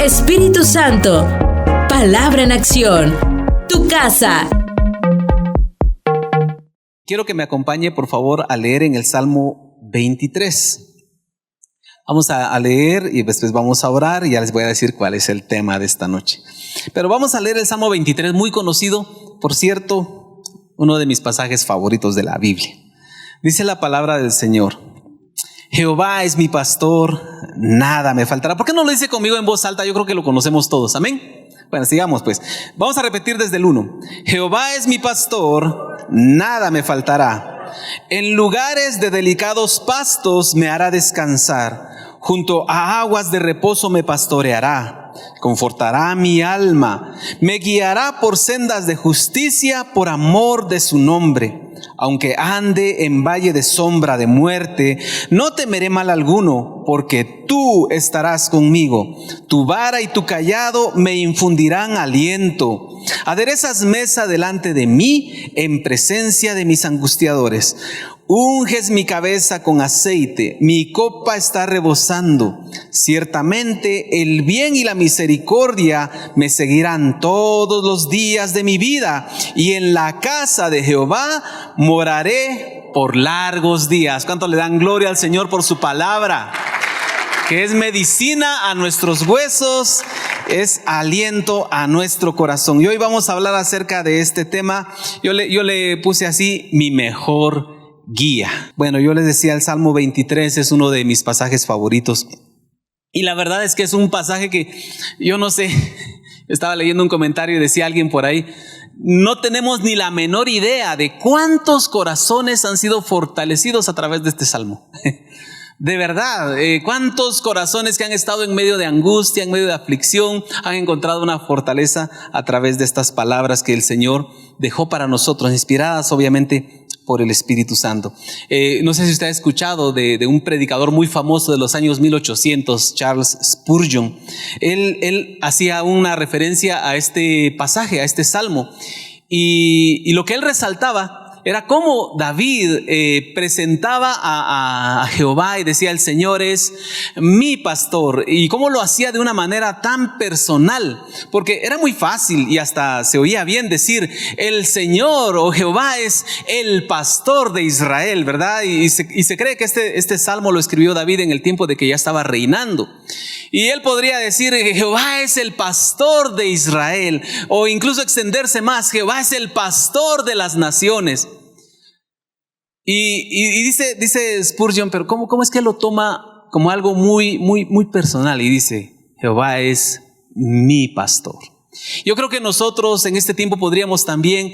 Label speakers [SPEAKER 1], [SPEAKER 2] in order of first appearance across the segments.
[SPEAKER 1] Espíritu Santo, palabra en acción, tu casa.
[SPEAKER 2] Quiero que me acompañe, por favor, a leer en el Salmo 23. Vamos a leer y después vamos a orar y ya les voy a decir cuál es el tema de esta noche. Pero vamos a leer el Salmo 23, muy conocido, por cierto, uno de mis pasajes favoritos de la Biblia. Dice la palabra del Señor: Jehová es mi pastor, nada me faltará. ¿Por qué no lo dice conmigo en voz alta? Yo creo que lo conocemos todos, amén. Bueno, sigamos pues. Vamos a repetir desde el 1. Jehová es mi pastor, nada me faltará. En lugares de delicados pastos me hará descansar. Junto a aguas de reposo me pastoreará. Confortará mi alma. Me guiará por sendas de justicia por amor de su nombre. Aunque ande en valle de sombra de muerte, no temeré mal alguno, porque tú estarás conmigo. Tu vara y tu cayado me infundirán aliento. Aderezas mesa delante de mí en presencia de mis angustiadores. Unges mi cabeza con aceite, mi copa está rebosando. Ciertamente el bien y la misericordia me seguirán todos los días de mi vida, y en la casa de Jehová moraré por largos días. ¿Cuánto le dan gloria al Señor por su palabra? Que es medicina a nuestros huesos, es aliento a nuestro corazón. Y hoy vamos a hablar acerca de este tema. Yo le puse así: mi mejor guía. Bueno, yo les decía, el Salmo 23 es uno de mis pasajes favoritos. Y la verdad es que es un pasaje que, yo no sé, estaba leyendo un comentario y decía alguien por ahí: no tenemos ni la menor idea de cuántos corazones han sido fortalecidos a través de este Salmo. De verdad, cuántos corazones que han estado en medio de angustia, en medio de aflicción, han encontrado una fortaleza a través de estas palabras que el Señor dejó para nosotros, inspiradas obviamente por el Espíritu Santo. No sé si usted ha escuchado de un predicador muy famoso de los años 1800, Charles Spurgeon. Él hacía una referencia a este pasaje, a este salmo, y lo que él resaltaba era cómo David presentaba a Jehová y decía: el Señor es mi pastor, y cómo lo hacía de una manera tan personal, porque era muy fácil y hasta se oía bien decir el Señor o Jehová es el pastor de Israel, ¿verdad? Y se cree que este salmo lo escribió David en el tiempo de que ya estaba reinando, y él podría decir: Jehová es el pastor de Israel, o incluso extenderse más: Jehová es el pastor de las naciones. Y dice Spurgeon, pero ¿cómo es que lo toma como algo muy, muy, muy personal? Y dice: Jehová es mi pastor. Yo creo que nosotros en este tiempo podríamos también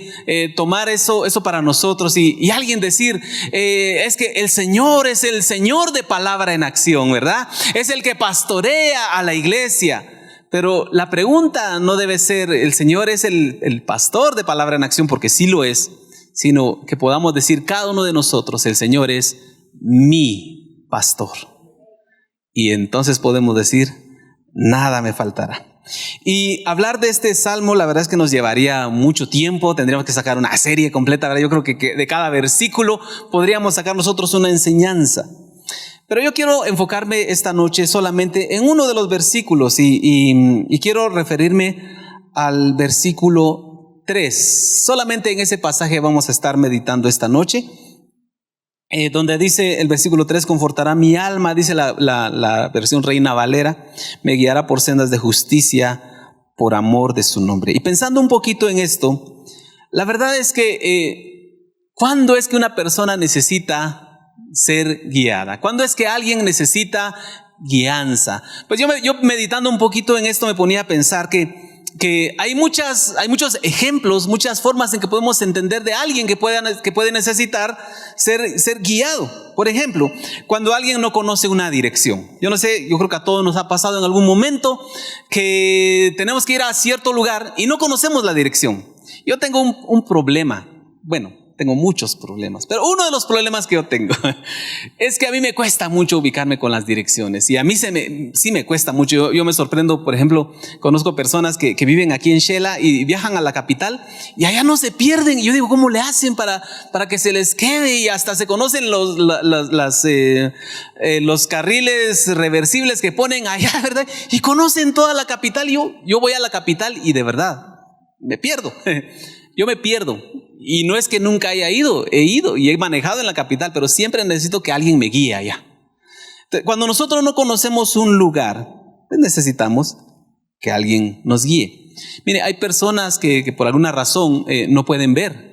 [SPEAKER 2] tomar eso para nosotros y alguien decir: es que el Señor es el Señor de palabra en acción, ¿verdad? Es el que pastorea a la iglesia. Pero la pregunta no debe ser: el Señor es el pastor de palabra en acción, porque sí lo es, sino que podamos decir cada uno de nosotros: el Señor es mi pastor. Y entonces podemos decir: nada me faltará. Y hablar de este salmo, la verdad es que nos llevaría mucho tiempo. Tendríamos que sacar una serie completa, ¿verdad? Yo creo que de cada versículo podríamos sacar nosotros una enseñanza. Pero yo quiero enfocarme esta noche solamente en uno de los versículos y quiero referirme al versículo 3. Solamente en ese pasaje vamos a estar meditando esta noche, donde dice el versículo 3: confortará mi alma, dice la versión Reina Valera, me guiará por sendas de justicia por amor de su nombre. Y pensando un poquito en esto, la verdad es que ¿cuándo es que una persona necesita ser guiada? ¿Cuándo es que alguien necesita guianza? Pues yo meditando un poquito en esto me ponía a pensar que hay muchos ejemplos, muchas formas en que podemos entender de alguien que puede necesitar ser guiado. Por ejemplo, cuando alguien no conoce una dirección. Yo no sé, yo creo que a todos nos ha pasado en algún momento que tenemos que ir a cierto lugar y no conocemos la dirección. Yo tengo un problema. Bueno, tengo muchos problemas, pero uno de los problemas que yo tengo es que a mí me cuesta mucho ubicarme con las direcciones, y a mí sí me cuesta mucho. Yo me sorprendo, por ejemplo, conozco personas que viven aquí en Shela y viajan a la capital y allá no se pierden, y yo digo, ¿cómo le hacen para que se les quede? Y hasta se conocen los carriles reversibles que ponen allá, ¿verdad? Y conocen toda la capital. Yo voy a la capital y de verdad me pierdo. Yo me pierdo. Y no es que nunca haya ido, he ido y he manejado en la capital, pero siempre necesito que alguien me guíe allá. Cuando nosotros no conocemos un lugar, pues necesitamos que alguien nos guíe. Mire, hay personas que por alguna razón no pueden ver.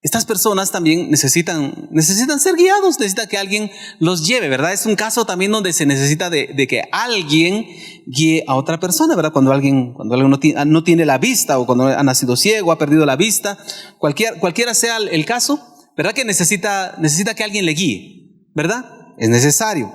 [SPEAKER 2] Estas personas también necesitan ser guiados, necesita que alguien los lleve, ¿verdad? Es un caso también donde se necesita de que alguien guíe a otra persona, ¿verdad? Cuando alguien no tiene la vista, o cuando ha nacido ciego, ha perdido la vista, cualquiera sea el caso, ¿verdad? Que necesita que alguien le guíe, ¿verdad? Es necesario.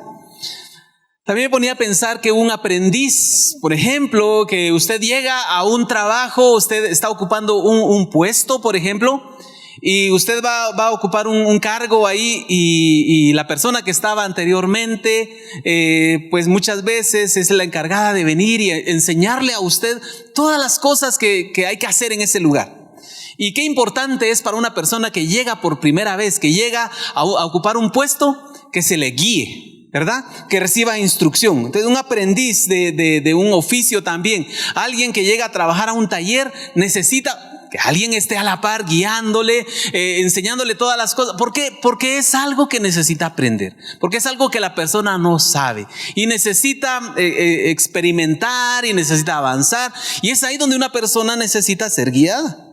[SPEAKER 2] También me ponía a pensar que un aprendiz, por ejemplo, que usted llega a un trabajo, usted está ocupando un puesto, por ejemplo, y usted va a ocupar un cargo ahí, y la persona que estaba anteriormente, pues muchas veces es la encargada de venir y enseñarle a usted todas las cosas que hay que hacer en ese lugar. Y qué importante es para una persona que llega por primera vez, que llega a ocupar un puesto, que se le guíe, ¿verdad? Que reciba instrucción. Entonces, un aprendiz de un oficio también, alguien que llega a trabajar a un taller, necesita que alguien esté a la par guiándole, enseñándole todas las cosas. ¿Por qué? Porque es algo que necesita aprender, porque es algo que la persona no sabe y necesita experimentar y necesita avanzar, y es ahí donde una persona necesita ser guiada.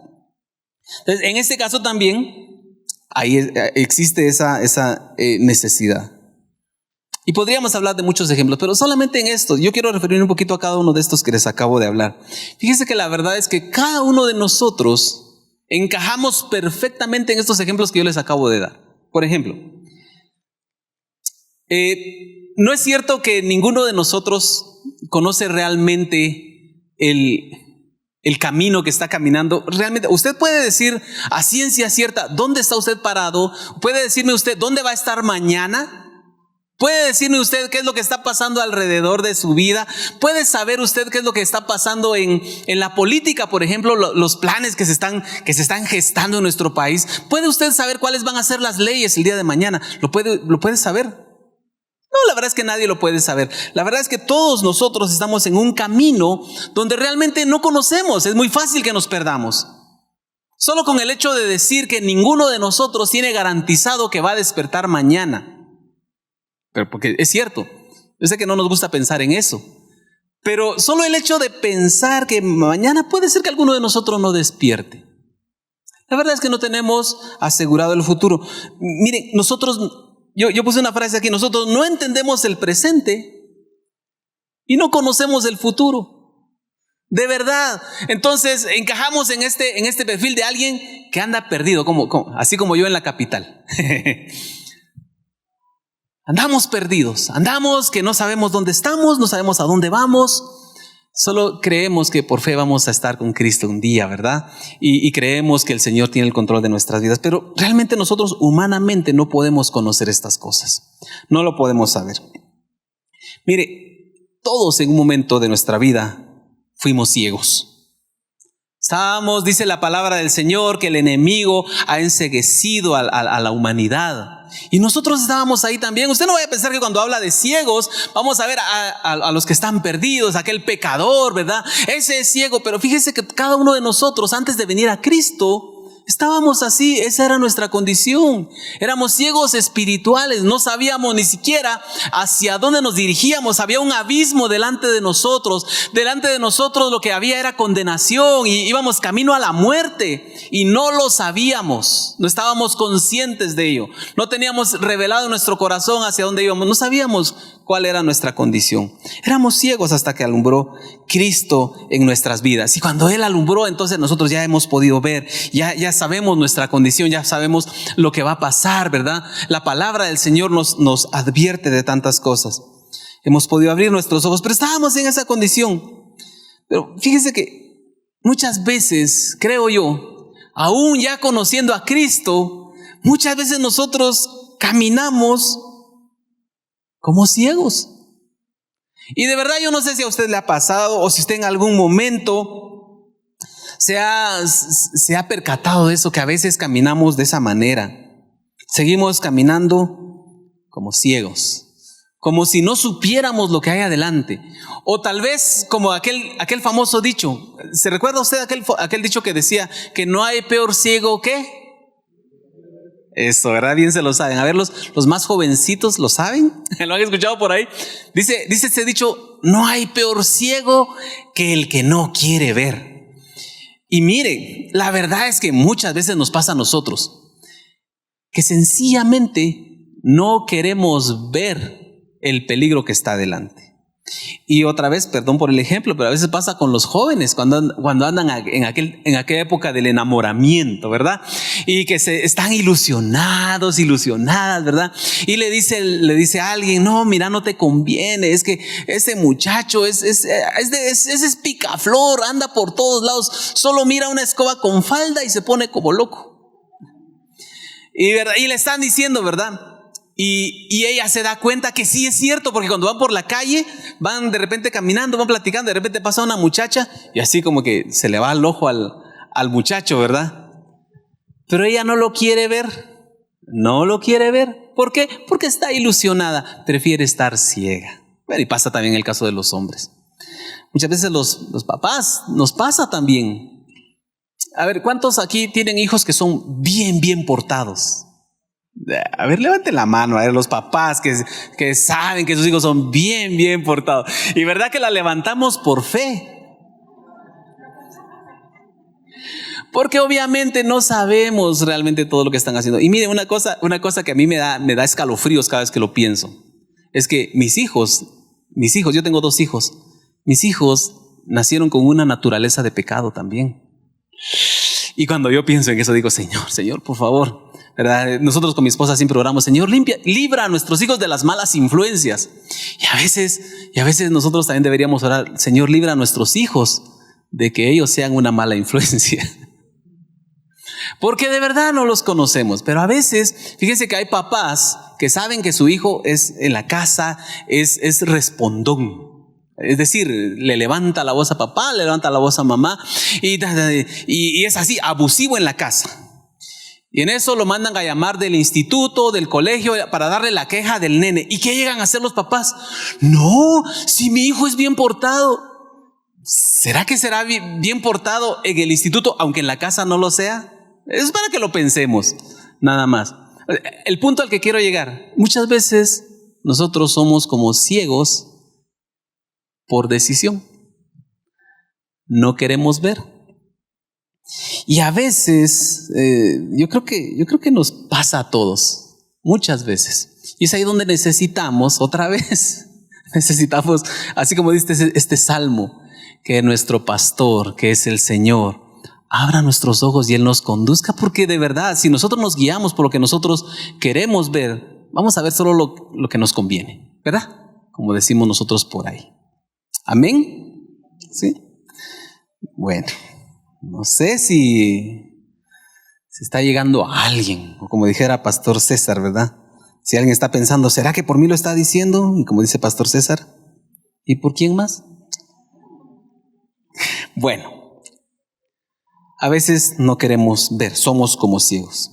[SPEAKER 2] Entonces, en este caso también ahí existe esa necesidad. Y podríamos hablar de muchos ejemplos, pero solamente en esto, yo quiero referirme un poquito a cada uno de estos que les acabo de hablar. Fíjense que la verdad es que cada uno de nosotros encajamos perfectamente en estos ejemplos que yo les acabo de dar. Por ejemplo, no es cierto que ninguno de nosotros conoce realmente el camino que está caminando. Realmente, usted puede decir a ciencia cierta dónde está usted parado, puede decirme usted dónde va a estar mañana. ¿Puede decirme usted qué es lo que está pasando alrededor de su vida? ¿Puede saber usted qué es lo que está pasando en la política, por ejemplo, los planes que se están gestando en nuestro país? ¿Puede usted saber cuáles van a ser las leyes el día de mañana? ¿Lo puede saber? No, la verdad es que nadie lo puede saber. La verdad es que todos nosotros estamos en un camino donde realmente no conocemos. Es muy fácil que nos perdamos. Solo con el hecho de decir que ninguno de nosotros tiene garantizado que va a despertar mañana. Pero porque es cierto, yo sé que no nos gusta pensar en eso, pero solo el hecho de pensar que mañana puede ser que alguno de nosotros no despierte. La verdad es que no tenemos asegurado el futuro. Miren, yo puse una frase aquí: nosotros no entendemos el presente y no conocemos el futuro. De verdad. Entonces encajamos en este perfil de alguien que anda perdido, así como yo en la capital. Andamos perdidos, andamos que no sabemos dónde estamos, no sabemos a dónde vamos. Solo creemos que por fe vamos a estar con Cristo un día, ¿verdad? Y creemos que el Señor tiene el control de nuestras vidas, pero realmente nosotros humanamente no podemos conocer estas cosas. No lo podemos saber. Mire, todos en un momento de nuestra vida fuimos ciegos. Dice la palabra del Señor, que el enemigo ha enceguecido a la humanidad. Y nosotros estábamos ahí también. Usted no vaya a pensar que cuando habla de ciegos vamos a ver a los que están perdidos, aquel pecador, ¿verdad? Ese es ciego. Pero fíjese que cada uno de nosotros, antes de venir a Cristo, estábamos así. Esa era nuestra condición. Éramos ciegos espirituales. No sabíamos ni siquiera hacia dónde nos dirigíamos. Había un abismo delante de nosotros. Delante de nosotros lo que había era condenación, y íbamos camino a la muerte y no lo sabíamos. No estábamos conscientes de ello. No teníamos revelado en nuestro corazón hacia dónde íbamos. No sabíamos cuál era nuestra condición. Éramos ciegos hasta que alumbró Cristo en nuestras vidas. Y cuando Él alumbró, entonces nosotros ya hemos podido ver, ya sabemos nuestra condición, ya sabemos lo que va a pasar, ¿verdad? La palabra del Señor nos advierte de tantas cosas. Hemos podido abrir nuestros ojos, pero estábamos en esa condición. Pero fíjese que muchas veces, creo yo, aún ya conociendo a Cristo, muchas veces nosotros caminamos como ciegos. Y de verdad yo no sé si a usted le ha pasado o si usted en algún momento se ha percatado de eso, que a veces caminamos de esa manera. Seguimos caminando como ciegos, como si no supiéramos lo que hay adelante. O tal vez como aquel famoso dicho. ¿Se recuerda usted aquel dicho que decía que no hay peor ciego que? Eso, ¿verdad? Bien se lo saben. A ver, los más jovencitos lo saben. ¿Lo han escuchado por ahí? Dice este dicho: no hay peor ciego que el que no quiere ver. Y mire, la verdad es que muchas veces nos pasa a nosotros que sencillamente no queremos ver el peligro que está delante. Y otra vez, perdón por el ejemplo, pero a veces pasa con los jóvenes cuando andan en aquella época del enamoramiento, ¿verdad? Y que están ilusionadas, ¿verdad? Y le dice a alguien: no, mira, no te conviene, es que ese muchacho ese es picaflor, anda por todos lados, solo mira una escoba con falda y se pone como loco. Y le están diciendo, ¿verdad? Y ella se da cuenta que sí es cierto, porque cuando van por la calle, van de repente caminando, van platicando, de repente pasa una muchacha y así como que se le va el ojo al muchacho, ¿verdad? Pero ella no lo quiere ver. ¿Por qué? Porque está ilusionada, prefiere estar ciega. Bueno, y pasa también el caso de los hombres. Muchas veces los papás nos pasa también. A ver, ¿cuántos aquí tienen hijos que son bien portados? A ver, levanten la mano, a ver, los papás que saben que sus hijos son bien portados. Y verdad que la levantamos por fe. Porque obviamente no sabemos realmente todo lo que están haciendo. Y miren, una cosa que a mí me da escalofríos cada vez que lo pienso. Es que mis hijos, yo tengo 2 hijos. Mis hijos nacieron con una naturaleza de pecado también. Y cuando yo pienso en eso digo: Señor, por favor, ¿verdad? Nosotros con mi esposa siempre oramos: Señor, libra a nuestros hijos de las malas influencias. Y a veces nosotros también deberíamos orar: Señor, libra a nuestros hijos de que ellos sean una mala influencia. Porque de verdad no los conocemos. Pero a veces, fíjense que hay papás que saben que su hijo es en la casa, es respondón. Es decir, le levanta la voz a papá, le levanta la voz a mamá y es así, abusivo en la casa. Y en eso lo mandan a llamar del instituto, del colegio, para darle la queja del nene. ¿Y qué llegan a hacer los papás? No, si mi hijo es bien portado. ¿Será que será bien portado en el instituto, aunque en la casa no lo sea? Es para que lo pensemos, nada más. El punto al que quiero llegar: muchas veces nosotros somos como ciegos por decisión. No queremos ver. Y a veces, yo creo que nos pasa a todos, muchas veces. Y es ahí donde necesitamos, así como dice este salmo, que nuestro pastor, que es el Señor, abra nuestros ojos y Él nos conduzca. Porque de verdad, si nosotros nos guiamos por lo que nosotros queremos ver, vamos a ver solo lo que nos conviene, ¿verdad? Como decimos nosotros por ahí. ¿Amén? ¿Sí? Bueno, no sé si está llegando a alguien, o como dijera Pastor César, ¿verdad? Si alguien está pensando: ¿será que por mí lo está diciendo? Y como dice Pastor César: ¿y por quién más? Bueno, a veces no queremos ver, somos como ciegos.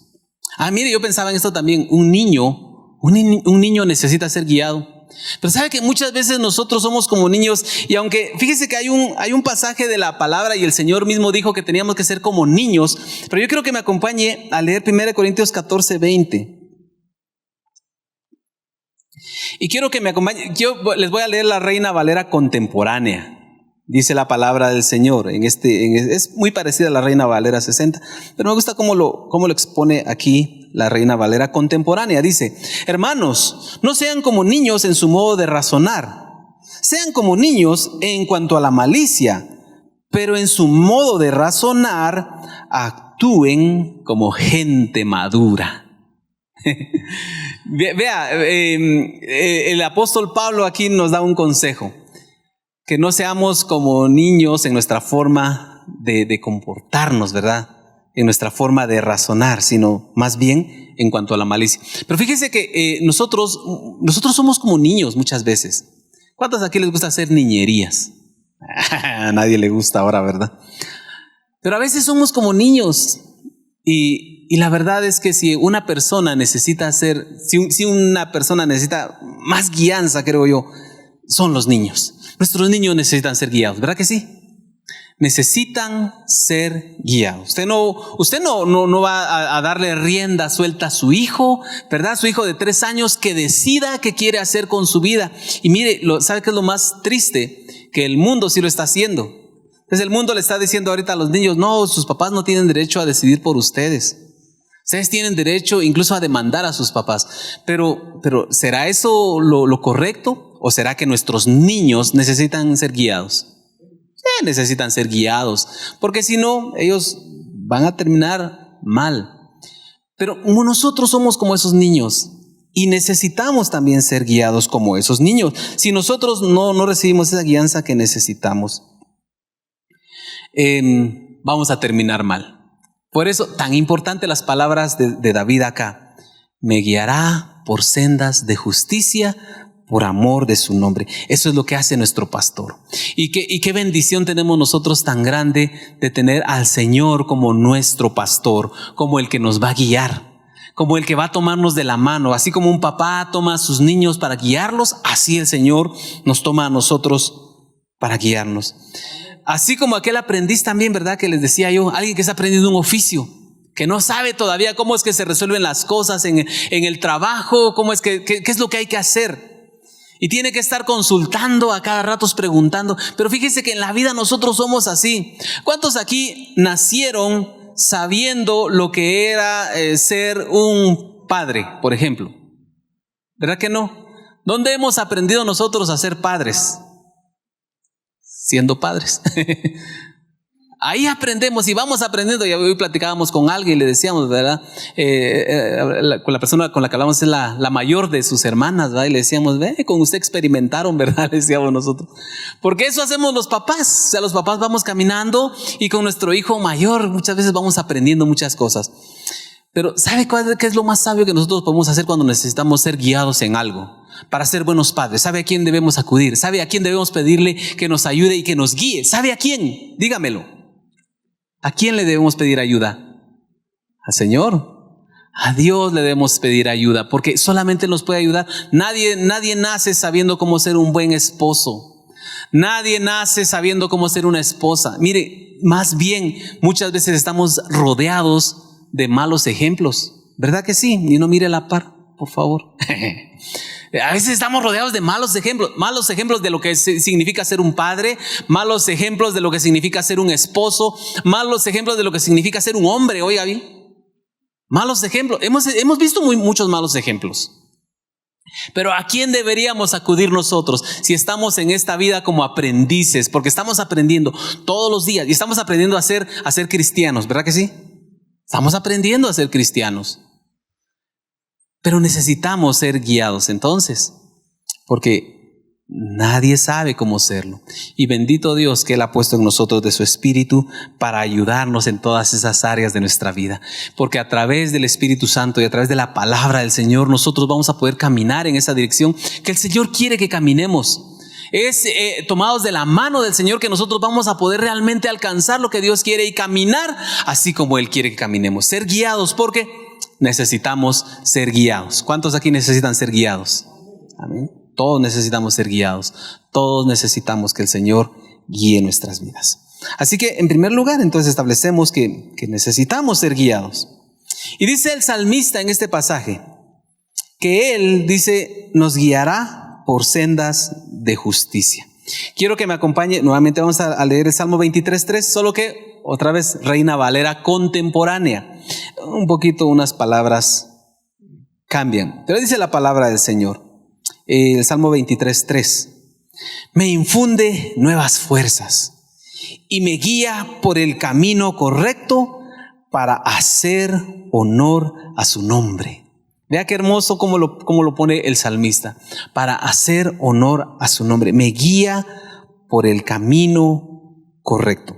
[SPEAKER 2] Mire, yo pensaba en esto también. Un niño necesita ser guiado. Pero sabe que muchas veces nosotros somos como niños, y aunque fíjese que hay un pasaje de la palabra y el Señor mismo dijo que teníamos que ser como niños, pero yo quiero que me acompañe a leer 1 Corintios 14:20. Y quiero que me acompañe, yo les voy a leer la Reina Valera contemporánea. Dice la palabra del Señor, es muy parecida a la Reina Valera 60, pero me gusta cómo lo expone aquí la Reina Valera contemporánea. Dice: hermanos, no sean como niños en su modo de razonar, sean como niños en cuanto a la malicia, pero en su modo de razonar actúen como gente madura. Vea, el apóstol Pablo aquí nos da un consejo: que no seamos como niños en nuestra forma de comportarnos, ¿verdad? en nuestra forma de razonar, sino más bien en cuanto a la malicia. Pero fíjese que nosotros somos como niños muchas veces. ¿Cuántos aquí les gusta hacer niñerías? A nadie le gusta ahora, ¿verdad? Pero a veces somos como niños y la verdad es que si una persona necesita más guianza, creo yo, son los niños. Nuestros niños necesitan ser guiados, ¿verdad que sí? Necesitan ser guiados. Usted no va a darle rienda suelta a su hijo, ¿verdad? Su hijo de 3 años que decida qué quiere hacer con su vida. Y mire, ¿sabe qué es lo más triste? Que el mundo sí lo está haciendo. Entonces el mundo le está diciendo ahorita a los niños, no, sus papás no tienen derecho a decidir por ustedes. Ustedes tienen derecho incluso a demandar a sus papás. Pero ¿será eso lo correcto? ¿O será que nuestros niños necesitan ser guiados? Necesitan ser guiados, porque si no, ellos van a terminar mal. Pero nosotros somos como esos niños y necesitamos también ser guiados como esos niños. Si nosotros no recibimos esa guianza que necesitamos, vamos a terminar mal. Por eso, tan importante las palabras de David acá: me guiará por sendas de justicia por amor de su nombre. Eso es lo que hace nuestro pastor. Y qué bendición tenemos nosotros tan grande de tener al Señor como nuestro pastor, como el que nos va a guiar, como el que va a tomarnos de la mano. Así como un papá toma a sus niños para guiarlos, así el Señor nos toma a nosotros para guiarnos. Así como aquel aprendiz también, ¿verdad? Que les decía yo, alguien que está aprendiendo un oficio, que no sabe todavía cómo es que se resuelven las cosas en el trabajo, cómo es qué es lo que hay que hacer. Y tiene que estar consultando a cada rato, preguntando. Pero fíjese que en la vida nosotros somos así. ¿Cuántos aquí nacieron sabiendo lo que era ser un padre, por ejemplo? ¿Verdad que no? ¿Dónde hemos aprendido nosotros a ser padres? Siendo padres. Ahí aprendemos y vamos aprendiendo. Ya hoy platicábamos con alguien y le decíamos, ¿verdad? Con la persona con la que hablamos es la mayor de sus hermanas, ¿verdad? Y le decíamos, con usted experimentaron, ¿verdad? Le decíamos nosotros. Porque eso hacemos los papás. O sea, los papás vamos caminando y con nuestro hijo mayor muchas veces vamos aprendiendo muchas cosas. Pero ¿sabe qué es lo más sabio que nosotros podemos hacer cuando necesitamos ser guiados en algo? Para ser buenos padres. ¿Sabe a quién debemos acudir? ¿Sabe a quién debemos pedirle que nos ayude y que nos guíe? ¿Sabe a quién? Dígamelo. ¿A quién le debemos pedir ayuda? Al Señor. A Dios le debemos pedir ayuda, porque solamente nos puede ayudar. Nadie nace sabiendo cómo ser un buen esposo. Nadie nace sabiendo cómo ser una esposa. Mire, más bien, muchas veces estamos rodeados de malos ejemplos. ¿Verdad que sí? Y no mire la par, por favor. A veces estamos rodeados de malos ejemplos de lo que significa ser un padre, malos ejemplos de lo que significa ser un esposo, malos ejemplos de lo que significa ser un hombre, oiga bien, malos ejemplos, hemos visto muchos malos ejemplos. Pero ¿a quién deberíamos acudir nosotros si estamos en esta vida como aprendices? Porque estamos aprendiendo todos los días y estamos aprendiendo a ser cristianos, ¿verdad que sí? Estamos aprendiendo a ser cristianos. Pero necesitamos ser guiados entonces, porque nadie sabe cómo serlo. Y bendito Dios que Él ha puesto en nosotros de su Espíritu para ayudarnos en todas esas áreas de nuestra vida. Porque a través del Espíritu Santo y a través de la palabra del Señor, nosotros vamos a poder caminar en esa dirección que el Señor quiere que caminemos. Es tomados de la mano del Señor que nosotros vamos a poder realmente alcanzar lo que Dios quiere y caminar así como Él quiere que caminemos. Ser guiados porque necesitamos ser guiados. ¿Cuántos aquí necesitan ser guiados? Amén. Todos necesitamos ser guiados. Todos necesitamos que el Señor guíe nuestras vidas. Así que en primer lugar entonces establecemos que necesitamos ser guiados. Y dice el salmista en este pasaje que Él dice nos guiará por sendas de justicia. Quiero que me acompañe nuevamente. Vamos a leer el Salmo 23:3, solo que otra vez Reina Valera contemporánea. Un poquito unas palabras cambian, pero dice la palabra del Señor. El Salmo 23:3: me infunde nuevas fuerzas y me guía por el camino correcto para hacer honor a su nombre. Vea qué hermoso cómo lo pone el salmista. Para hacer honor a su nombre. Me guía por el camino correcto.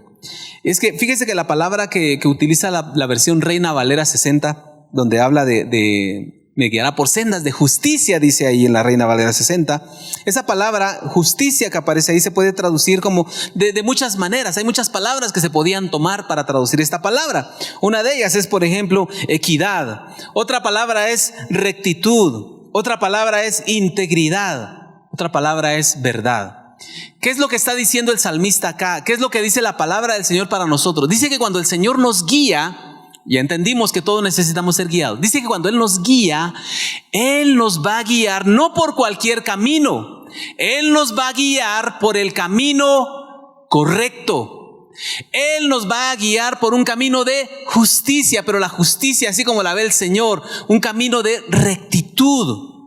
[SPEAKER 2] Es que fíjese que la palabra que utiliza la versión Reina Valera 60, donde habla de me guiará por sendas de justicia, dice ahí en la Reina Valera 60. Esa palabra justicia que aparece ahí se puede traducir como de muchas maneras. Hay muchas palabras que se podían tomar para traducir esta palabra. Una de ellas es, por ejemplo, equidad. Otra palabra es rectitud. Otra palabra es integridad. Otra palabra es verdad. ¿Qué es lo que está diciendo el salmista acá? ¿Qué es lo que dice la palabra del Señor para nosotros? Dice que cuando el Señor nos guía, ya entendimos que todos necesitamos ser guiados. Dice que cuando Él nos guía, Él nos va a guiar no por cualquier camino. Él nos va a guiar por el camino correcto. Él nos va a guiar por un camino de justicia, pero la justicia, así como la ve el Señor, un camino de rectitud.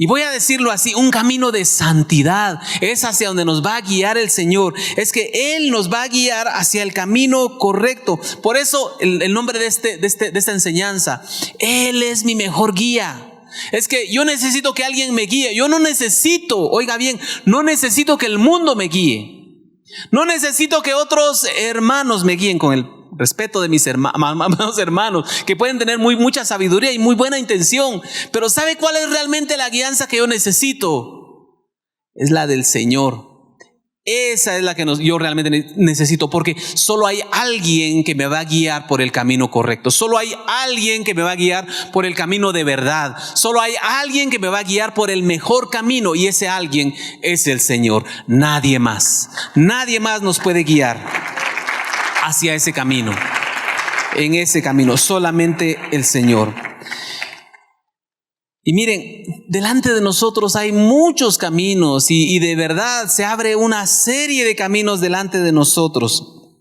[SPEAKER 2] Y voy a decirlo así, un camino de santidad. Es hacia donde nos va a guiar el Señor. Es que Él nos va a guiar hacia el camino correcto. Por eso el nombre de esta enseñanza, Él es mi mejor guía. Es que yo necesito que alguien me guíe. Yo no necesito, oiga bien, no necesito que el mundo me guíe. No necesito que otros hermanos me guíen, con el respeto de mis hermanos que pueden tener mucha sabiduría y muy buena intención, pero ¿sabe cuál es realmente la guianza que yo necesito? Es la del Señor. Esa es la que yo realmente necesito, porque solo hay alguien que me va a guiar por el camino correcto. Solo hay alguien que me va a guiar por el camino de verdad. Solo hay alguien que me va a guiar por el mejor camino, y ese alguien es el Señor. Nadie más nos puede guiar hacia ese camino. En ese camino solamente el Señor. Y miren, delante de nosotros hay muchos caminos, y de verdad se abre una serie de caminos delante de nosotros.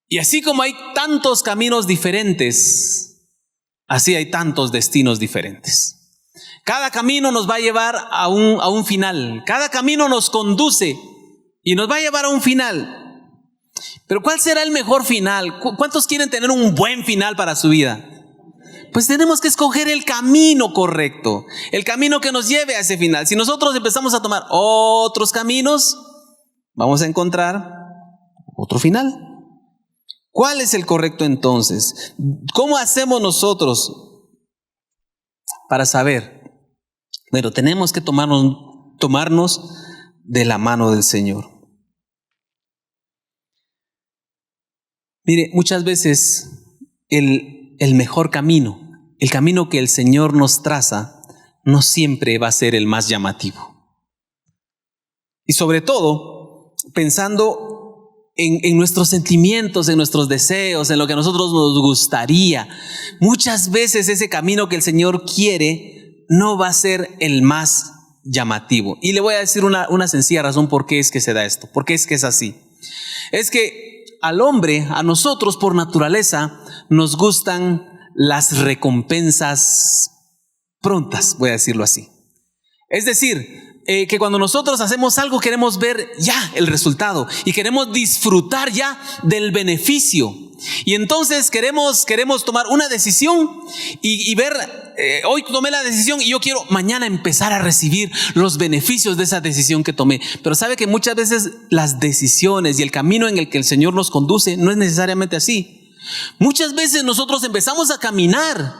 [SPEAKER 2] Y así como hay tantos caminos diferentes, así hay tantos destinos diferentes. Cada camino nos va a llevar a un final. Cada camino nos conduce y nos va a llevar a un final. Pero ¿cuál será el mejor final? ¿Cuántos quieren tener un buen final para su vida? Pues tenemos que escoger el camino correcto, el camino que nos lleve a ese final. Si nosotros empezamos a tomar otros caminos, vamos a encontrar otro final. ¿Cuál es el correcto entonces? ¿Cómo hacemos nosotros para saber? Bueno, tenemos que tomarnos de la mano del Señor. Mire, muchas veces el mejor camino, el camino que el Señor nos traza, no siempre va a ser el más llamativo. Y sobre todo, pensando en nuestros sentimientos, en nuestros deseos, en lo que a nosotros nos gustaría, muchas veces ese camino que el Señor quiere no va a ser el más llamativo. Y le voy a decir una sencilla razón por qué es que se da esto, por qué es que es así. Es que al hombre, a nosotros por naturaleza, nos gustan las recompensas prontas, voy a decirlo así. Es decir, que cuando nosotros hacemos algo queremos ver ya el resultado y queremos disfrutar ya del beneficio. Y entonces queremos tomar una decisión y ver, hoy tomé la decisión y yo quiero mañana empezar a recibir los beneficios de esa decisión que tomé. Pero sabe que muchas veces las decisiones y el camino en el que el Señor nos conduce no es necesariamente así. Muchas veces nosotros empezamos a caminar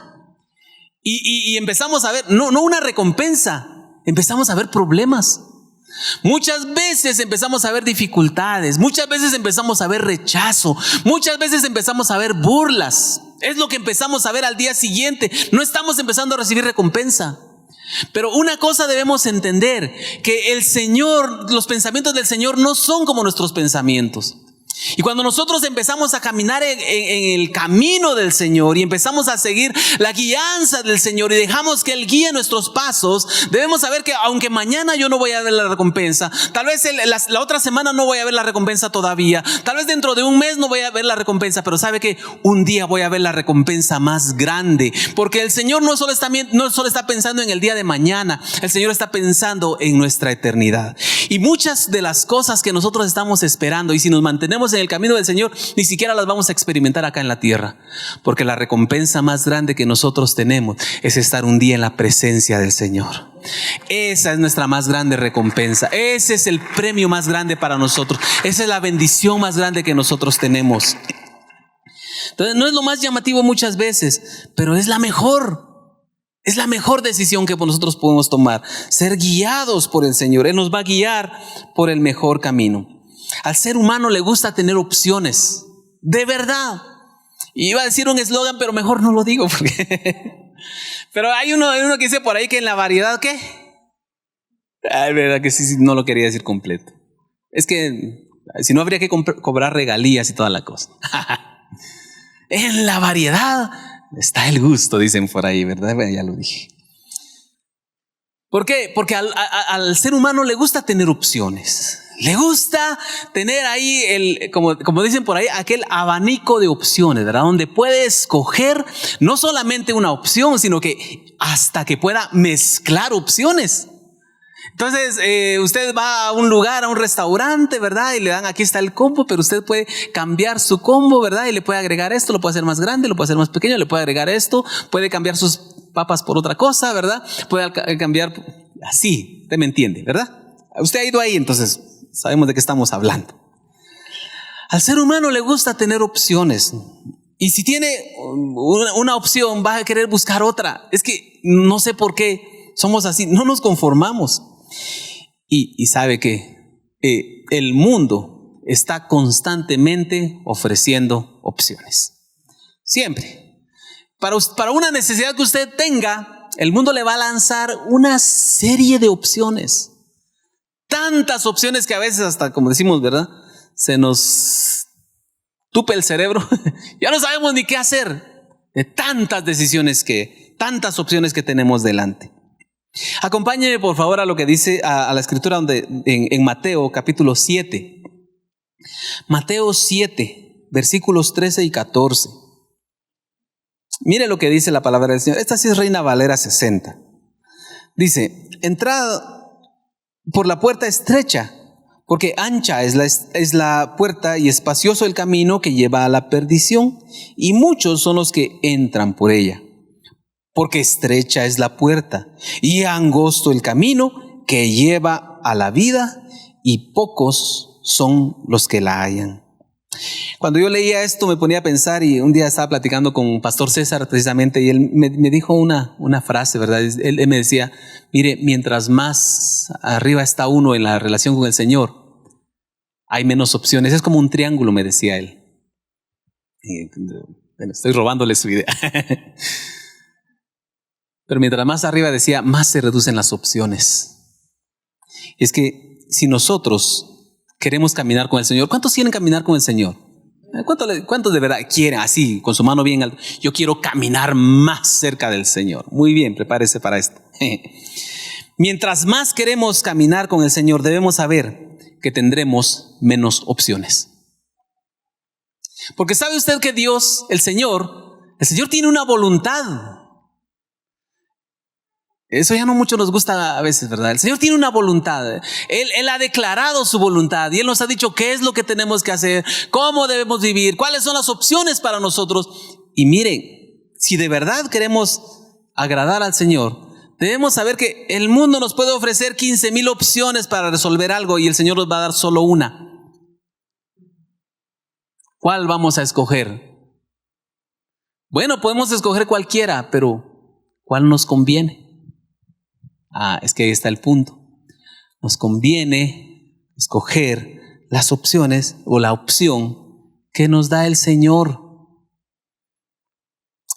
[SPEAKER 2] y empezamos a ver, no una recompensa, empezamos a ver problemas. Muchas veces empezamos a ver dificultades, muchas veces empezamos a ver rechazo, muchas veces empezamos a ver burlas. Es lo que empezamos a ver al día siguiente. No estamos empezando a recibir recompensa. Pero una cosa debemos entender, que el Señor, los pensamientos del Señor no son como nuestros pensamientos. Y cuando nosotros empezamos a caminar en el camino del Señor y empezamos a seguir la guianza del Señor y dejamos que Él guíe nuestros pasos, debemos saber que aunque mañana yo no voy a ver la recompensa, tal vez la otra semana no voy a ver la recompensa todavía, tal vez dentro de un mes no voy a ver la recompensa, pero sabe que un día voy a ver la recompensa más grande, porque el Señor no solo está pensando en el día de mañana, el Señor está pensando en nuestra eternidad. Y muchas de las cosas que nosotros estamos esperando, y si nos mantenemos estemos en el camino del Señor, ni siquiera las vamos a experimentar acá en la tierra. Porque la recompensa más grande que nosotros tenemos es estar un día en la presencia del Señor. Esa es nuestra más grande recompensa. Ese es el premio más grande para nosotros. Esa es la bendición más grande que nosotros tenemos. Entonces, no es lo más llamativo muchas veces, pero es la mejor. Es la mejor decisión que nosotros podemos tomar. Ser guiados por el Señor. Él nos va a guiar por el mejor camino. Al ser humano le gusta tener opciones. De verdad. Y iba a decir un eslogan, pero mejor no lo digo. Pero hay uno que dice por ahí que en la variedad, ¿qué? Ay, verdad que sí, no lo quería decir completo. Es que si no habría que cobrar regalías y toda la cosa. En la variedad está el gusto, dicen por ahí, ¿verdad? Bueno, ya lo dije. ¿Por qué? Porque al ser humano le gusta tener opciones. Le gusta tener ahí, como dicen por ahí, aquel abanico de opciones, ¿verdad? Donde puede escoger no solamente una opción, sino que hasta que pueda mezclar opciones. Entonces, usted va a un lugar, a un restaurante, ¿verdad? Y le dan, aquí está el combo, pero usted puede cambiar su combo, ¿verdad? Y le puede agregar esto, lo puede hacer más grande, lo puede hacer más pequeño, le puede agregar esto, puede cambiar sus papas por otra cosa, ¿verdad? Puede cambiar así, usted me entiende, ¿verdad? Usted ha ido ahí, entonces sabemos de qué estamos hablando. Al ser humano le gusta tener opciones. Y si tiene una opción, va a querer buscar otra. Es que no sé por qué somos así, no nos conformamos. Y sabe que el mundo está constantemente ofreciendo opciones. Siempre. Para una necesidad que usted tenga, el mundo le va a lanzar una serie de opciones. Tantas opciones que a veces hasta, como decimos, ¿verdad? Se nos tupe el cerebro. Ya no sabemos ni qué hacer de tantas decisiones tantas opciones que tenemos delante. Acompáñeme por favor a lo que dice a la escritura en Mateo capítulo 7. Mateo 7, versículos 13 y 14. Mire lo que dice la palabra del Señor. Esta sí es Reina Valera 60. Dice: entrad por la puerta estrecha, porque ancha es la puerta y espacioso el camino que lleva a la perdición, y muchos son los que entran por ella. Porque estrecha es la puerta y angosto el camino que lleva a la vida, y pocos son los que la hallan. Cuando yo leía esto me ponía a pensar, y un día estaba platicando con Pastor César precisamente, y él me dijo una frase, ¿verdad? Él me decía: mire, mientras más arriba está uno en la relación con el Señor, hay menos opciones. Es como un triángulo, me decía él. Y, bueno, estoy robándole su idea. Pero mientras más arriba, decía, más se reducen las opciones. Y es que si nosotros queremos caminar con el Señor, ¿cuántos quieren caminar con el Señor? ¿Cuántos de verdad quieren así, con su mano bien alta? Yo quiero caminar más cerca del Señor. Muy bien, prepárese para esto. Mientras más queremos caminar con el Señor, debemos saber que tendremos menos opciones. Porque sabe usted que Dios, el Señor tiene una voluntad. Eso ya no mucho nos gusta a veces, ¿verdad? El Señor tiene una voluntad. Él ha declarado su voluntad y Él nos ha dicho qué es lo que tenemos que hacer, cómo debemos vivir, cuáles son las opciones para nosotros. Y miren, si de verdad queremos agradar al Señor, debemos saber que el mundo nos puede ofrecer 15,000 opciones para resolver algo, y el Señor nos va a dar solo una. ¿Cuál vamos a escoger? Bueno, podemos escoger cualquiera, pero ¿cuál nos conviene? Es que ahí está el punto. Nos conviene escoger las opciones o la opción que nos da el Señor.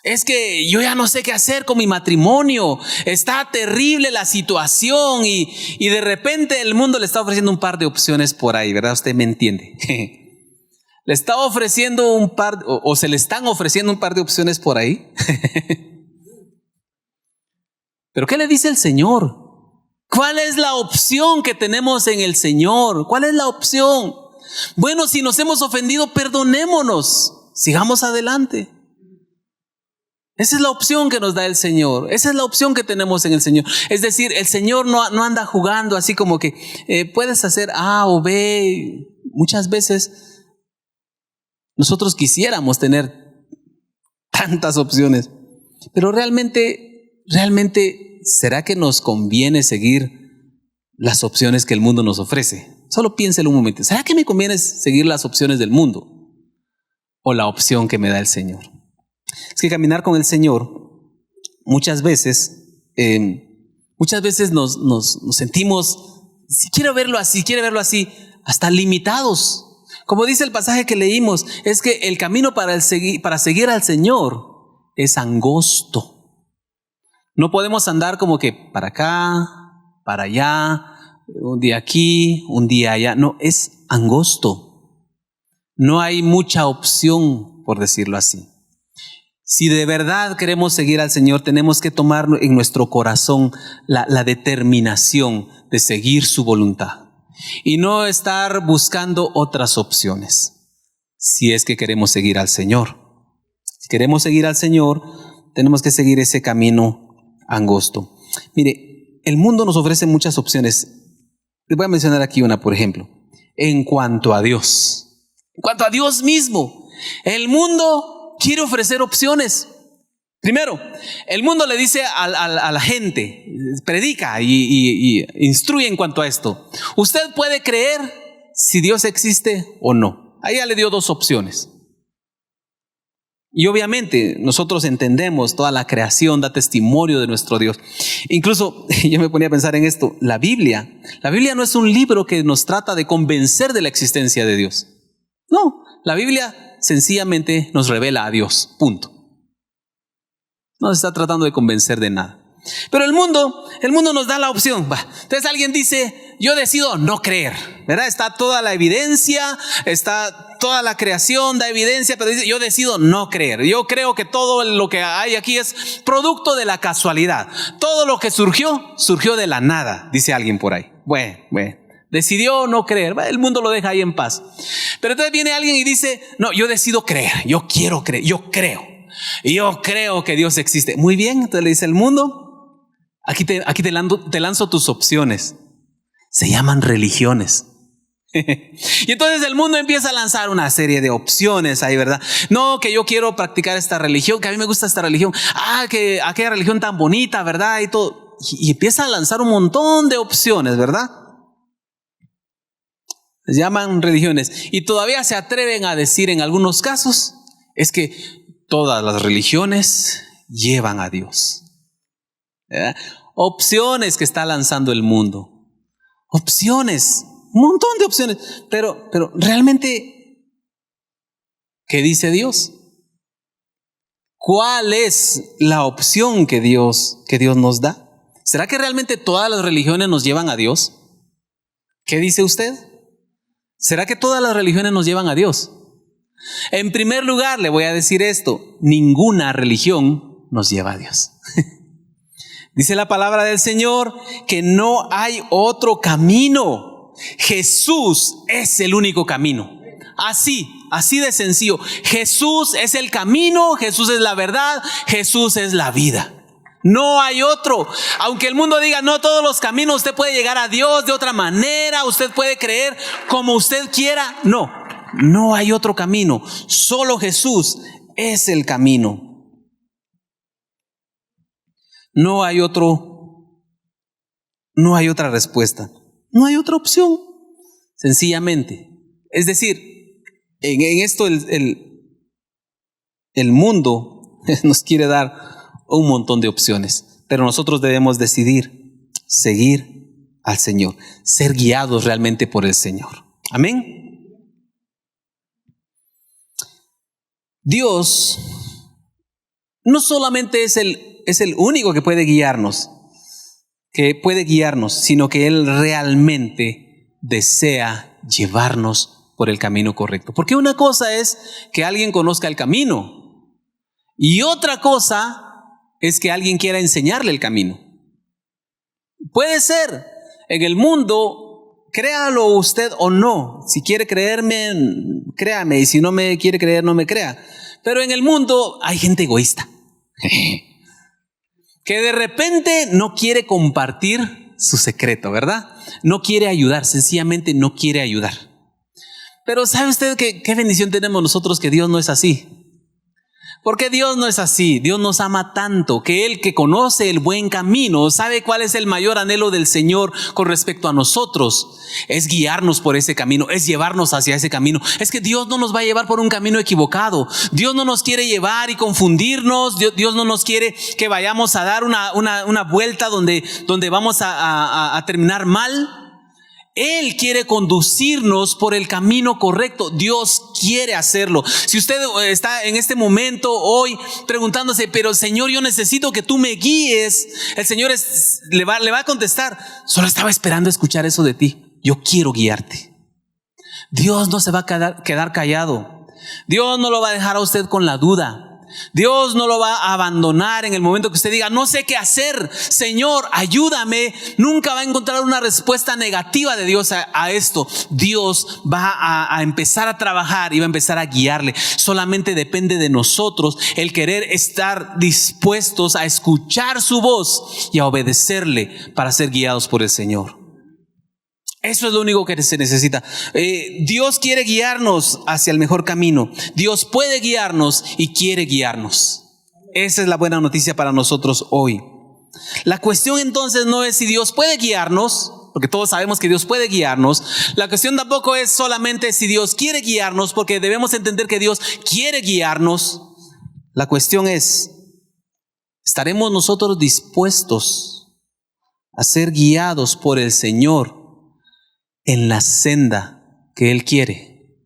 [SPEAKER 2] Es que yo ya no sé qué hacer con mi matrimonio. Está terrible la situación y de repente el mundo le está ofreciendo un par de opciones por ahí, ¿verdad? Usted me entiende. Le está ofreciendo un par, o se le están ofreciendo un par de opciones por ahí. Pero ¿qué le dice el Señor? ¿Cuál es la opción que tenemos en el Señor? ¿Cuál es la opción? Bueno, si nos hemos ofendido, perdonémonos. Sigamos adelante. Esa es la opción que nos da el Señor. Esa es la opción que tenemos en el Señor. Es decir, el Señor no anda jugando así como que puedes hacer A o B. Muchas veces Nosotros quisiéramos tener tantas opciones, pero realmente, ¿será que nos conviene seguir las opciones que el mundo nos ofrece? Solo piénselo un momento. ¿Será que me conviene seguir las opciones del mundo o la opción que me da el Señor? Es que caminar con el Señor muchas veces nos sentimos, si quiero verlo así, hasta limitados. Como dice el pasaje que leímos, es que el camino para seguir al Señor es angosto. No podemos andar como que para acá, para allá, un día aquí, un día allá. No, es angosto. No hay mucha opción, por decirlo así. Si de verdad queremos seguir al Señor, tenemos que tomar en nuestro corazón la determinación de seguir su voluntad y no estar buscando otras opciones. Si es que queremos seguir al Señor. Si queremos seguir al Señor, tenemos que seguir ese camino angosto. Mire, el mundo nos ofrece muchas opciones. Les voy a mencionar aquí una, por ejemplo. En cuanto a Dios. En cuanto a Dios mismo. El mundo quiere ofrecer opciones. Primero, el mundo le dice a la gente, predica y instruye en cuanto a esto. Usted puede creer si Dios existe o no. Ahí ya le dio dos opciones. Y obviamente nosotros entendemos toda la creación, da testimonio de nuestro Dios. Incluso yo me ponía a pensar en esto, la Biblia no es un libro que nos trata de convencer de la existencia de Dios. No, la Biblia sencillamente nos revela a Dios, punto. No se está tratando de convencer de nada. Pero el mundo nos da la opción. Entonces alguien dice, yo decido no creer, ¿verdad? Está toda la evidencia, está toda la creación, da evidencia, pero dice, yo decido no creer. Yo creo que todo lo que hay aquí es producto de la casualidad. Todo lo que surgió de la nada, dice alguien por ahí. Bueno. Decidió no creer, el mundo lo deja ahí en paz. Pero entonces viene alguien y dice, no, yo decido creer, yo quiero creer, yo creo que Dios existe. Muy bien, entonces le dice el mundo, aquí te lanzo tus opciones. Se llaman religiones. Y entonces el mundo empieza a lanzar una serie de opciones ahí, ¿verdad? No, que yo quiero practicar esta religión, que a mí me gusta esta religión. Que aquella religión tan bonita, ¿verdad? Y todo. Y empieza a lanzar un montón de opciones, ¿verdad? Les llaman religiones. Y todavía se atreven a decir en algunos casos, es que todas las religiones llevan a Dios. ¿Verdad? Opciones que está lanzando el mundo. Opciones, un montón de opciones. Pero realmente, ¿qué dice Dios? ¿Cuál es la opción que Dios nos da? ¿Será que realmente todas las religiones nos llevan a Dios? ¿Qué dice usted? ¿Será que todas las religiones nos llevan a Dios? En primer lugar, le voy a decir esto, ninguna religión nos lleva a Dios. Dice la palabra del Señor que no hay otro camino. Jesús es el único camino. Así de sencillo. Jesús es el camino, Jesús es la verdad, Jesús es la vida. No hay otro. Aunque el mundo diga, no todos los caminos, usted puede llegar a Dios de otra manera, usted puede creer como usted quiera. No hay otro camino. Solo Jesús es el camino. No hay otra respuesta. No hay otra opción. Sencillamente. Es decir, en esto el mundo nos quiere dar un montón de opciones, pero nosotros debemos decidir seguir al Señor, ser guiados realmente por el Señor. Amén. Dios no solamente es el único que puede guiarnos, sino que Él realmente desea llevarnos por el camino correcto. Porque una cosa es que alguien conozca el camino y otra cosa es que alguien quiera enseñarle el camino. Puede ser en el mundo, créalo usted o no. Si quiere creerme, créame, y si no me quiere creer, no me crea. Pero en el mundo hay gente egoísta que de repente no quiere compartir su secreto, ¿verdad? No quiere ayudar, sencillamente no quiere ayudar. Pero ¿sabe usted qué bendición tenemos nosotros que Dios no es así? Porque Dios no es así. Dios nos ama tanto que Él, que conoce el buen camino, sabe cuál es el mayor anhelo del Señor con respecto a nosotros. Es guiarnos por ese camino, es llevarnos hacia ese camino. Es que Dios no nos va a llevar por un camino equivocado. Dios no nos quiere llevar y confundirnos. Dios no nos quiere que vayamos a dar una vuelta donde vamos a terminar mal. Él quiere conducirnos por el camino correcto. Dios quiere hacerlo. Si usted está en este momento hoy preguntándose, pero Señor, yo necesito que tú me guíes, el Señor le va a contestar, solo estaba esperando escuchar eso de ti. Yo quiero guiarte. Dios no se va a quedar callado. Dios no lo va a dejar a usted con la duda. Dios no lo va a abandonar en el momento que usted diga, no sé qué hacer, Señor, ayúdame. Nunca va a encontrar una respuesta negativa de Dios a esto. Dios va a empezar a trabajar y va a empezar a guiarle. Solamente depende de nosotros el querer estar dispuestos a escuchar su voz y a obedecerle para ser guiados por el Señor. Eso es lo único que se necesita. Dios quiere guiarnos hacia el mejor camino. Dios puede guiarnos y quiere guiarnos. Esa es la buena noticia para nosotros hoy. La cuestión entonces no es si Dios puede guiarnos, porque todos sabemos que Dios puede guiarnos. La cuestión tampoco es solamente si Dios quiere guiarnos, porque debemos entender que Dios quiere guiarnos. La cuestión es, ¿estaremos nosotros dispuestos a ser guiados por el Señor en la senda que Él quiere?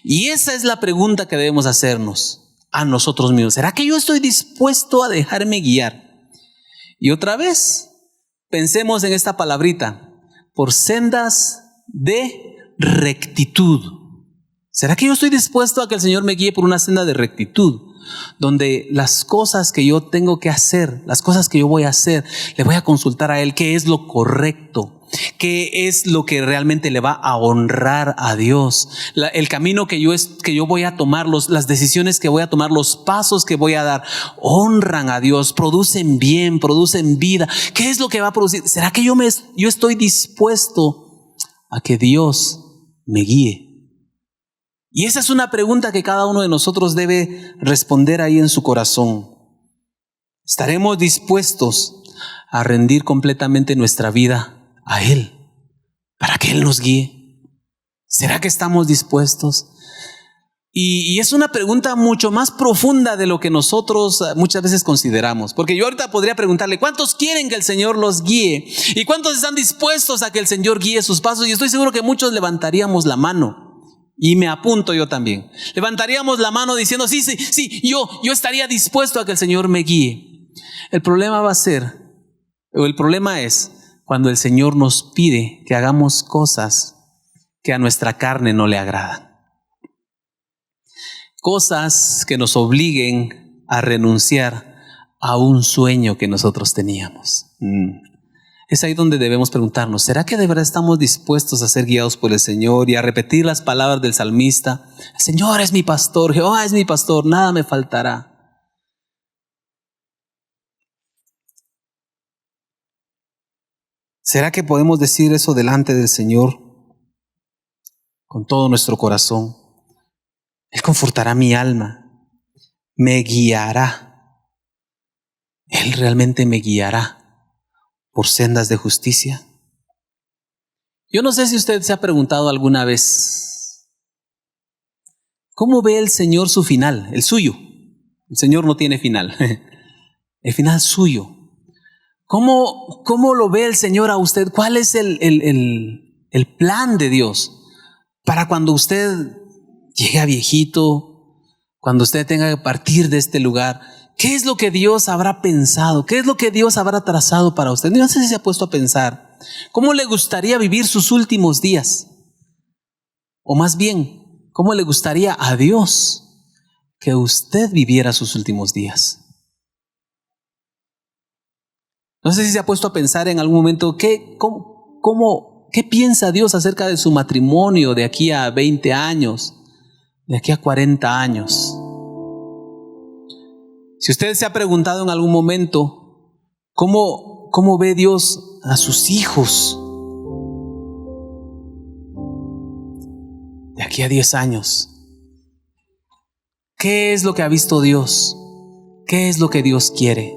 [SPEAKER 2] Y esa es la pregunta que debemos hacernos a nosotros mismos. ¿Será que yo estoy dispuesto a dejarme guiar? Y otra vez, pensemos en esta palabrita, por sendas de rectitud. ¿Será que yo estoy dispuesto a que el Señor me guíe por una senda de rectitud? Donde las cosas que yo tengo que hacer, las cosas que yo voy a hacer, le voy a consultar a Él qué es lo correcto, qué es lo que realmente le va a honrar a Dios. El camino que yo voy a tomar, las decisiones que voy a tomar, los pasos que voy a dar, honran a Dios, producen bien, producen vida. ¿Qué es lo que va a producir? ¿Será que yo estoy dispuesto a que Dios me guíe? Y esa es una pregunta que cada uno de nosotros debe responder ahí en su corazón. ¿Estaremos dispuestos a rendir completamente nuestra vida a Él para que Él nos guíe? ¿Será que estamos dispuestos? Y es una pregunta mucho más profunda de lo que nosotros muchas veces consideramos. Porque yo ahorita podría preguntarle, ¿cuántos quieren que el Señor los guíe? ¿Y cuántos están dispuestos a que el Señor guíe sus pasos? Y estoy seguro que muchos levantaríamos la mano. Y me apunto yo también. Levantaríamos la mano diciendo, sí, yo estaría dispuesto a que el Señor me guíe. El problema es cuando el Señor nos pide que hagamos cosas que a nuestra carne no le agradan. Cosas que nos obliguen a renunciar a un sueño que nosotros teníamos. Es ahí donde debemos preguntarnos, ¿será que de verdad estamos dispuestos a ser guiados por el Señor y a repetir las palabras del salmista? El Señor es mi pastor, Jehová es mi pastor, nada me faltará. ¿Será que podemos decir eso delante del Señor con todo nuestro corazón? Él confortará mi alma, me guiará. Él realmente me guiará por sendas de justicia. Yo no sé si usted se ha preguntado alguna vez, ¿cómo ve el Señor su final? El suyo. El Señor no tiene final. El final suyo. ¿Cómo lo ve el Señor a usted? ¿Cuál es el plan de Dios para cuando usted llegue a viejito, cuando usted tenga que partir de este lugar? ¿Qué es lo que Dios habrá pensado? ¿Qué es lo que Dios habrá trazado para usted? No sé si se ha puesto a pensar. ¿Cómo le gustaría vivir sus últimos días? O más bien, ¿cómo le gustaría a Dios que usted viviera sus últimos días? No sé si se ha puesto a pensar en algún momento ¿qué piensa Dios acerca de su matrimonio de aquí a 20 años, de aquí a 40 años? Si usted se ha preguntado en algún momento ¿cómo ve Dios a sus hijos de aquí a 10 años? ¿Qué es lo que ha visto Dios? ¿Qué es lo que Dios quiere?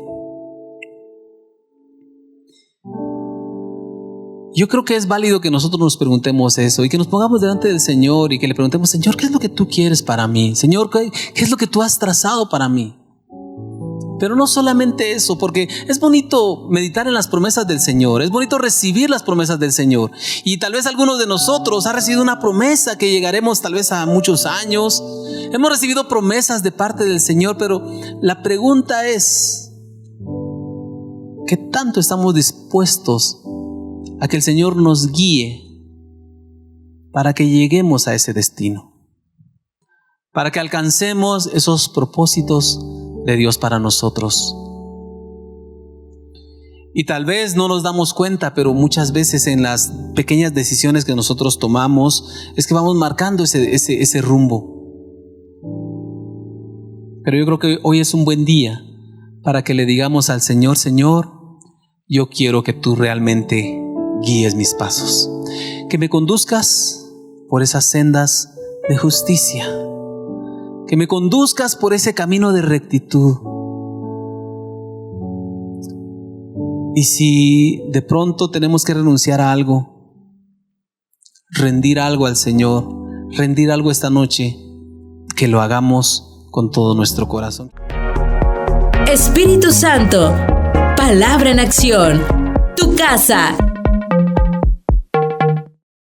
[SPEAKER 2] Yo creo que es válido que nosotros nos preguntemos eso y que nos pongamos delante del Señor y que le preguntemos: Señor, ¿qué es lo que tú quieres para mí? Señor, ¿qué es lo que tú has trazado para mí? Pero no solamente eso, porque es bonito meditar en las promesas del Señor, es bonito recibir las promesas del Señor. Y tal vez algunos de nosotros ha recibido una promesa que llegaremos tal vez a muchos años. Hemos recibido promesas de parte del Señor, pero la pregunta es: ¿qué tanto estamos dispuestos a que el Señor nos guíe para que lleguemos a ese destino? Para que alcancemos esos propósitos de Dios para nosotros. Y tal vez no nos damos cuenta, pero muchas veces en las pequeñas decisiones que nosotros tomamos es que vamos marcando ese rumbo. Pero yo creo que hoy es un buen día para que le digamos al Señor: Señor, yo quiero que tú realmente guíes mis pasos, que me conduzcas por esas sendas de justicia, que me conduzcas por ese camino de rectitud. Y si de pronto tenemos que renunciar a algo, rendir algo al Señor, rendir algo esta noche, que lo hagamos con todo nuestro corazón.
[SPEAKER 1] Espíritu Santo, palabra en acción. Tu casa,